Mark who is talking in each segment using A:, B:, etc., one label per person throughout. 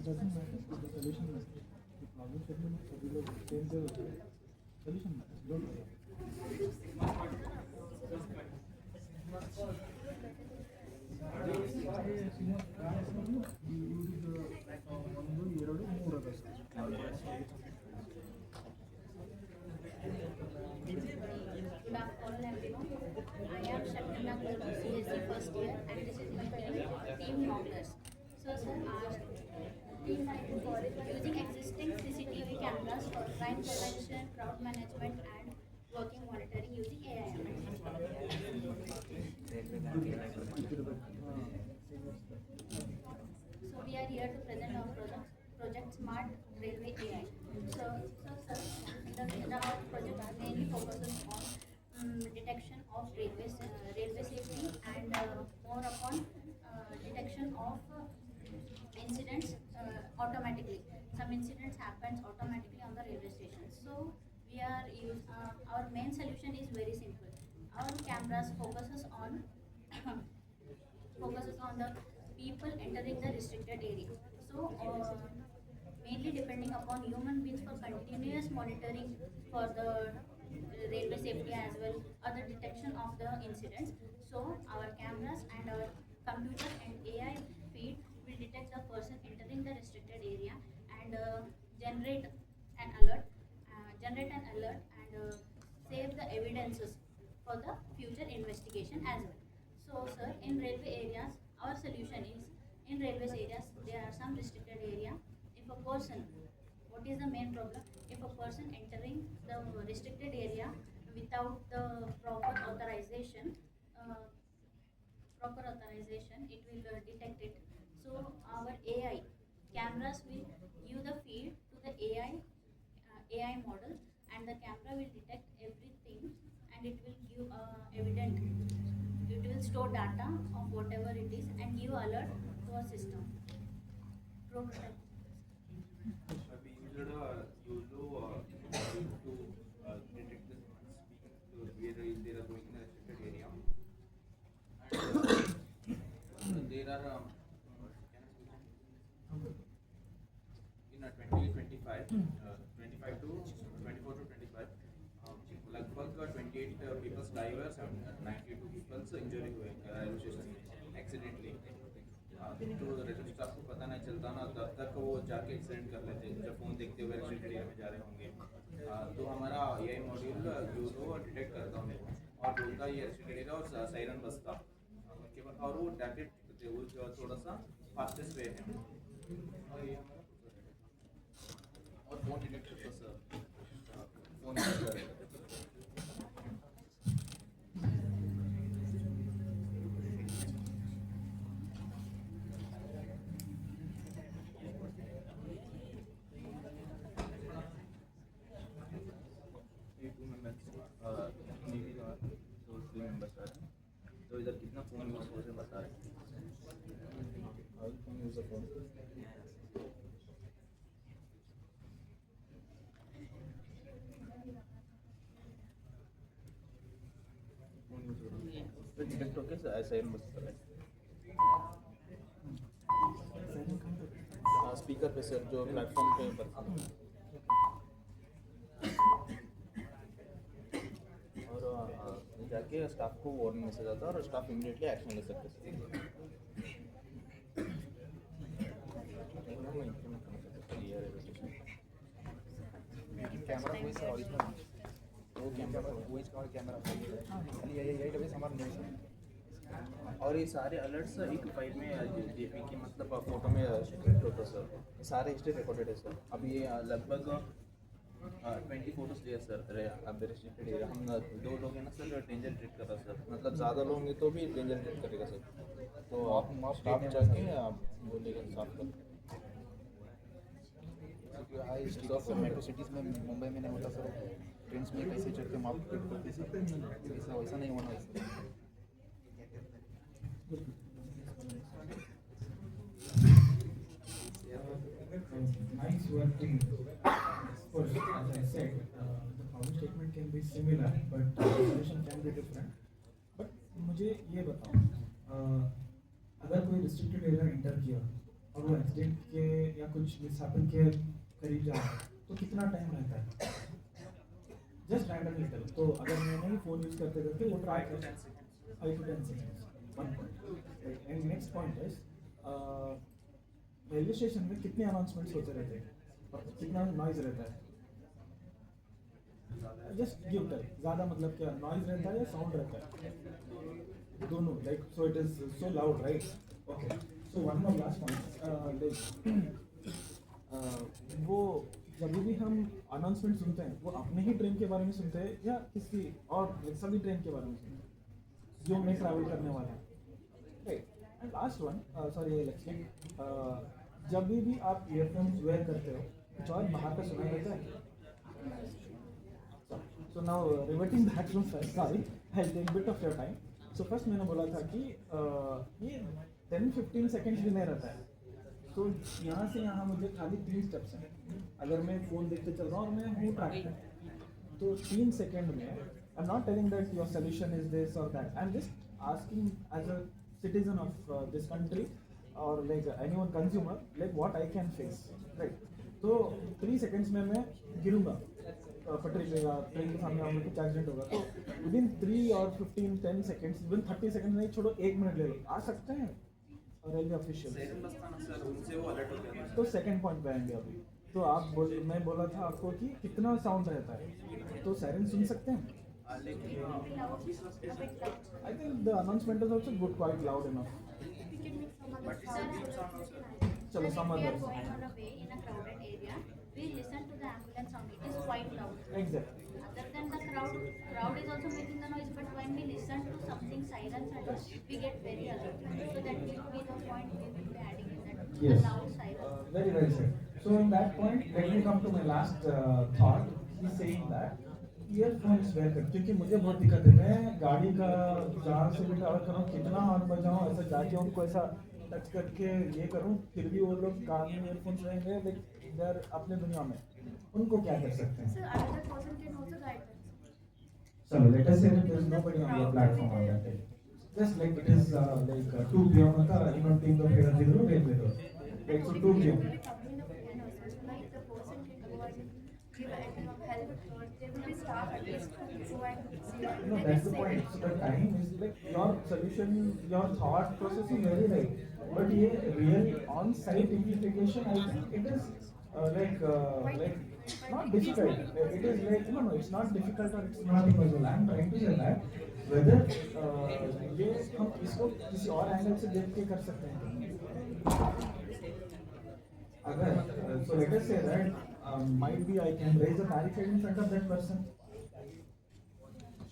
A: It doesn't matter. The solution matters. The problem statement में सभी लोग सेम से होते हैं. Solution matters. Don't worry.
B: Good afternoon, everyone. I am Shabnam Gurdu, CSC first year, and this is my team Mountains. So, sir, our team for using existing CCTV cameras for crime prevention, crowd management, and working monitoring using AI. So, we are here to present our project Smart Railway AI. So, sir, our project mainly focuses on detection of railway safety and more upon detection of incidents automatically. Some incidents happens automatically on the railway station. So our main solution is very simple. Our cameras focuses on the people entering the restricted area. So mainly depending upon human beings for continuous monitoring for the railway safety as well other detection of the incidents. So our cameras and our computer and AI feed will detect the person entering the restricted area and generate an alert and save the evidences for the future investigation as well. So, sir, in railway areas, our solution is in railways areas there are some restricted area. If a person, what is the main problem? If a person entering the restricted area without the uh, proper authorization, it will detect it. So our AI cameras will give the feed to the AI model, and the camera will detect everything, and it will give evident. It will store data of whatever it is and give alert to a system. Prototype.
C: We used to detect the humans being where they are going in a restricted area, and there are in 2025, 25 to 24 to 25, लगभग 28 people die हुए और 92 people injury हुए railway station में accidentally. तो railway staff को पता नहीं चलता ना, तब तक वो जाके एक्सीडेंट कर लेते जब फ़ोन देखते हुए रेस्ट्रिक्टेड एरिया में जा रहे होंगे. तो हमारा AI मॉड्यूल जो डिटेक्ट करता हूँ और बोलता ये रेस्ट्रिक्टेड एरिया और साइरन बजता उनके बाद, और वो डायरेक्ट वो थोड़ा सा फास्टेस्ट वे है. और ये हमारा और फोन डिटेक्ट करता सर, फोन तो इधर कितना फोन यूज हो रहा है बता रहे.
A: Phone use the phone.
C: Phone use हो रहा है तो डिटेक्ट होके ऐसा ही बस स्पीकर पे सर जो प्लेटफॉर्म पे बता और जाके स्टाफ को वार्निंग मैसेज आता है और स्टाफ इमीडिएटली एक्शन ले सकते हैं.
D: कैमरा कोई सा ओरिजिनल वो कैमरा वही का कैमरा यही डिवाइस हमारा नहीं है.
C: और ये सारे अलर्ट्स एक फाइल में जेपी की मतलब फोटो में प्रिंट होता है सर. सारे हिस्ट्री रिकॉर्डेड है सर. अभी ये लगभग 20 फोटोज लिए सर. अब रेस्ट्रिक्टेड एरिया हम 2 लोग हैं ना सर, डेंजर डिटेक्ट कर रहा है सर. मतलब ज़्यादा लोग हैं तो भी डेंजर डिटेक्ट करेगा सर. तो आप स्टाफ जाके आप बोलेगा साफ कर.
D: मेट्रो सिटीज़ में मुंबई में नहीं होता सर. ट्रेन्स में कैसे चढ़ते हम आप करते सर, ऐसा नहीं होना है.
A: Nice working. Of course, as I said, the problem statement can be similar, but the solution can be different. But मुझे ये बताओ, अगर कोई restricted area enter किया, और वो एक्सीडेंट के या कुछ मिसहैपन के करीब जा रहा है तो कितना टाइम रहता है? Just randomly tell. तो अगर मैंने ही फ़ोन यूज़ करते करते वो ट्राई कर 5 to 10 seconds, one point. And next point is railway station में कितने अनाउंसमेंट्स होते रहते हैं और कितना नॉइज़ रहता है? Just give tell. ज़्यादा मतलब क्या नॉइज़ रहता है या साउंड रहता है? दोनों, like so it is so loud, right? Okay, so one more last point, like वो जब भी हम अनाउंसमेंट सुनते हैं वो अपने ही ट्रेन के बारे में सुनते हैं या किसी और सभी ट्रेन के बारे में सुनते हैं जो मैं ट्रैवल करने वाला हूँ, right? And last one, sorry जब भी आप ईयरफोन्स वेयर करते हो कुछ और बाहर का सुनाई देता है? So now reverting back from first, sorry, I'll take bit of your time. So first मैंने बोला था कि ये 10-15 seconds भी नहीं रहता है। तो यहाँ से यहाँ मुझे खाली 3 स्टेप्स हैं। अगर मैं फ़ोन देखते चल रहा हूँ और मैं हूँ ट्रैक पे, तो 3 सेकेंड में I am not telling that your solution is this और that, I am just asking as a citizen of this country और like anyone consumer, like what I can face, right? तो 3 seconds में मैं गिरूंगा, पटरी लेगा, train के सामने आऊँगा, कुछ एक्सीडेंट होगा, तो विदिन 3 और 15-10 सेकेंड्स, विदिन 30 सेकेंड नहीं, छोड़ो 1 मिनट ले लो, आ सकते हैं रेलवे ऑफिशियल।
C: सायरन बजता ना सर, उनसे वो अलर्ट होते हैं।
A: तो सेकंड पॉइंट पे आएंगे अभी। तो मैं बोला था आपको कि कितना साउंड रहता है, तो सायरन सुन सकते हैं?
C: लेकिन
A: I think the announcement is also good, quite loud enough. चलो
B: If
A: some
B: we are
A: others.
B: going on a way in a crowded area, we listen to the ambulance sound. It is quite loud.
A: Exactly.
B: Other than the crowd is also making the noise. But when we listen to something sirens and all, we get very alert. So that will be the point we will be adding in that the
A: Yes.
B: loud siren.
A: Very well said. So in that point, let me come to my last thought. He's saying that earphones wear कर, क्योंकि मुझे बहुत दिक्कत है, मैं गाड़ी का जहाँ से भी ट्रैवल करूँ कितना हॉर्न बजाऊँ, ऐसा जाके उनको ऐसा टच करके ये करूँ, फिर भी वो लोग कान में ईयरफोन्स रहेंगे, लाइक दे आर अपने दुनिया में, उनको क्या कर सकते हैं?
B: So another person can also guide them.
A: So let us say that there is nobody on the platform on that day. Just like it is like 2 p.m. ಅಂತ ಇನ್ನೊಂದು ಟೀಮ್ ಅವ್ರು ಹೇಳಿದ್ರು railway, like so 2 p.m.
B: They will come in a plan also. So like the person can go and give help. There will be staff at least to go and see that.
A: No, that's the point. So the time is like your solution, your thought process is very right. But ये real on-site implication, I think it is like not difficult. It is like no, it's not difficult or it's not impossible. I'm trying to say that whether ये हम इसको किसी और angle से देख के कर सकते हैं। अगर so let us say that might be I can raise a barricade in front of that person.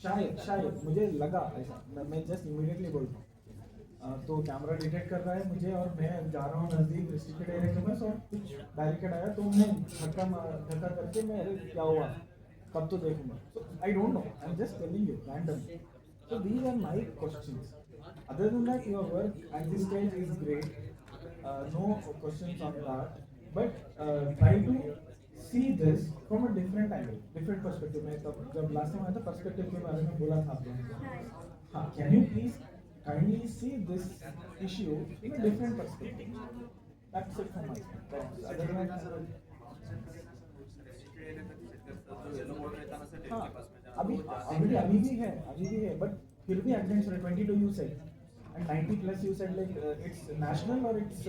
A: शायद मुझे लगा ऐसा, मैं जस्ट इमीडिएटली बोलता हूँ, तो कैमरा डिटेक्ट कर रहा है मुझे और मैं जा रहा हूँ नज़दीक रिस्ट्रिक्टेड एरिया के पास और कुछ बैरिकेड आया तो मैं धक्का करके मैं अरे क्या हुआ कब तो देखूंगा। So I don't know, I am just telling you random. So these are my questions. Other than that your work at this stage is great, no questions on that, but try to see this from a different angle, different perspective. मैं तब जब last time आया था perspective के बारे में बोला था आप लोगों को, हाँ, can you please kindly see this issue in a different perspective? That's it from my side. Other than that,
C: yellow board रहता ना सर, ट्रेन
A: हाँ,
C: के पास में जाना
A: अभी भी है, but फिर भी accidents रहे 22 you said and 90 plus you said, like it's national or it's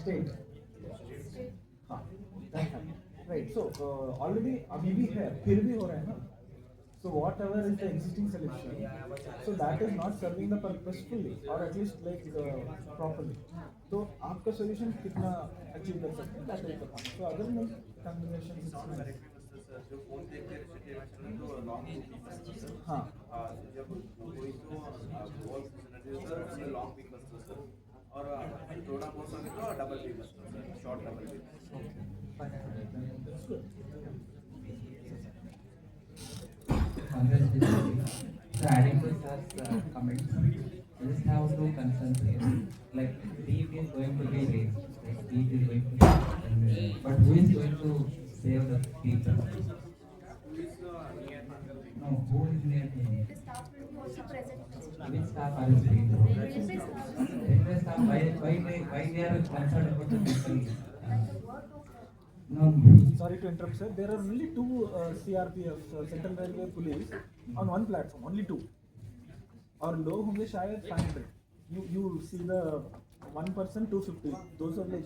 A: state. हाँ, that happened. Right. So already अभी भी है, फिर भी हो रहा है ना. So whatever is the existing solution, so that is not serving the purpose fully or at least like properly. तो आपका solution कितना achieve कर सकते हैं, that is the point. So other than combination is nice.
C: जो phone देखते हैं restricted में तो लॉन्ग सर,
A: हाँ,
C: जब कोई तो वॉल सर लॉन्ग पिक बसता सर, और थोड़ा बहुत समय तो डबल पिक बसता सर, शॉर्ट डबल पिक।
A: that's good.
E: So adding to sir's comments, I just have two concerns here. Like speed is going to be raised, like speed is going to be raised, but who is going to save the people?
C: Who is near?
E: No, who is near to me?
B: The staff will be also present.
E: which staff are you speaking about?
B: Railway staff.
E: Railway staff, why they are concerned about the people? No,
A: Sorry to interrupt, sir. There are only two CRPF, Central Railway Police, on one platform. Only two. और लोग होंगे शायद 500. You see the one person 250. 200 like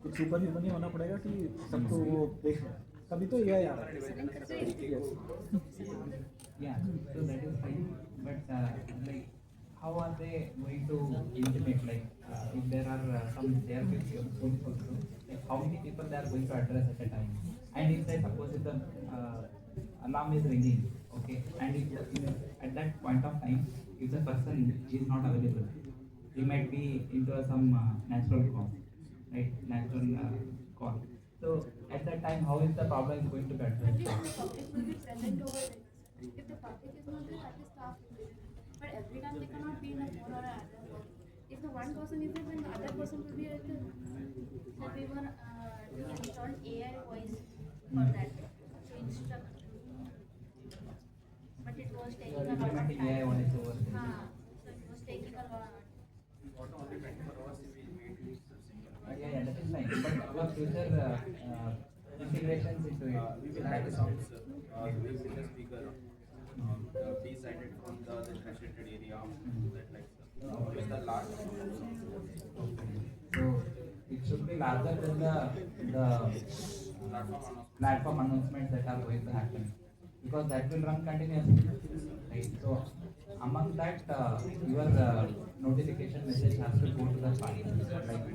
A: कुछ super human ही होना पड़ेगा कि सबको वो देख लें. तभी तो ये आ रहा है. Yes.
E: yeah, so that is fine. But like, how are they going to intimate? Like, if there are some CRPF police also, like how many people they are going to address at a time? And if they suppose if the alarm is ringing, okay, and if at that point of time, if the person is not available, he might be into some natural cause, right? Natural call. So at that time, how is the problem is going to be addressed?
B: The public will be present over there. If the public is not there, at the staff will be there. But every time they cannot be in a phone or an other phone. If the one person is there, then the other person will be at the. So we were we installed AI voice for that to instruct. But it was taking a lot of
E: Implementing AI
B: time.
E: one is over.
B: So it was taking a lot.
C: What only 24 hours we will wait to
E: Yeah, that is fine. But our future integrations into it.
C: we will have the sounds, we will see the speaker decided from the restricted area, that like with the large
E: So it should be larger than the platform announcements that are going to happen, because that will run continuously, right? So among that, your notification message has to go to the client, like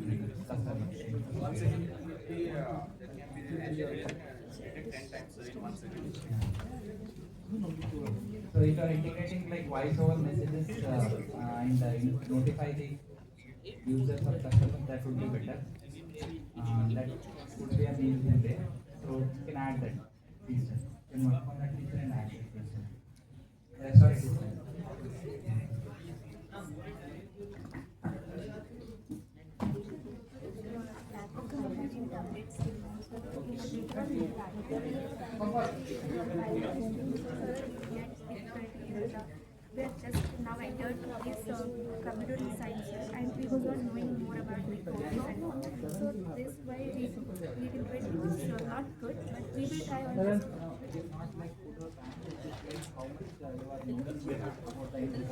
E: customer.
C: once again, that can be detected 10 times in 1 second.
E: So if you are integrating like voice over messages and notify the users or customers, that would be better. That would be a means in there. So you can add that feature. You can work on that feature and add that feature. Sorry.
F: We have just now entered this computer sciences and we were not knowing more about the courses and all. So this way we little bit was not good, but we will try on this.
E: How much you are knowing about the internet?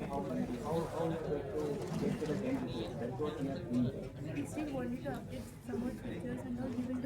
E: How you are going to get to the end? That's what we are doing.
F: We still wanted to update some more features and all. We will do